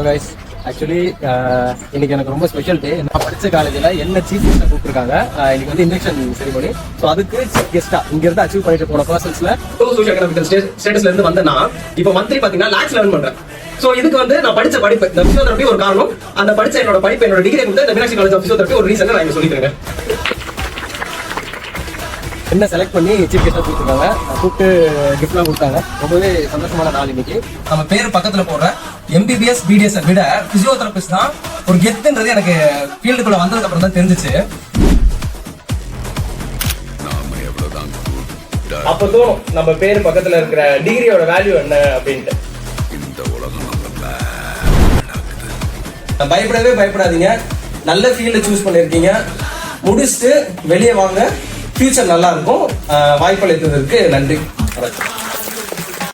Guys, actually இன்னைக்கு எனக்கு ரொம்ப ஸ்பெஷல் டே. நான் படித்த காலேஜில் என்ன சீஃப் கெஸ்ட்டாக கூப்பிட்டுருக்காங்க. இன்னைக்கு வந்து இண்டக்ஷன் செரிமனி. ஸோ அதுக்கு சீஃப் கெஸ்ட்டாக இங்கிருந்து அச்சீவ் பண்ணிட்டு போன பர்சன்ஸ்ல சோஷியல் எக்கனாமிக்கல் ஸ்டேட்டஸ்ல இருந்து வந்தேன்னா இப்போ மந்த்லி பார்த்தீங்கன்னா லேக்ஸ் லேர்ன் பண்றேன். ஸோ இதுக்கு வந்து நான் படித்த படிப்பு, இந்த பிசியோதெரபி ஒரு காரணம். அந்த படித்த என்னோட படிப்பு, என்னோட டிகிரி கொடுத்து இந்த மீனாட்சி காலேஜ் ஆஃப் பிசியோதெரபி ஒரு ரீசன் நான் இங்க சொல்லிக்கிறேன். என்ன செலக்ட் பண்ணி சீஃப் கெஸ்ட்டாக கூப்பிட்டுருக்காங்க, கூப்பிட்டு கிஃப்ட்லாம் கொடுத்தாங்க. ரொம்பவே சந்தோஷமான நாள் இன்னைக்கு. நம்ம பேர் பக்கத்தில் போடுற எம்பிபிஎஸ் பிடிஎஸ் விட பிசியோதெரபிஸ்ட் தான் ஒரு கெத்துன்றது எனக்கு ஃபீல்டுக்குள்ள வந்ததுக்கு அப்புறம் தான் தெரிஞ்சிச்சு. அப்போ தோணும் நம்ம பேர் பக்கத்தில் இருக்கிற டிகிரியோட வேல்யூ என்ன அப்படின்ட்டு. பயப்படாதீங்க, நல்ல ஃபீல்டை சூஸ் பண்ணிருக்கீங்க. முடிச்சுட்டு வெளியே வாங்க, ஃபியூச்சர் நல்லா இருக்கும். வாய்ப்பளித்ததற்கு நன்றி.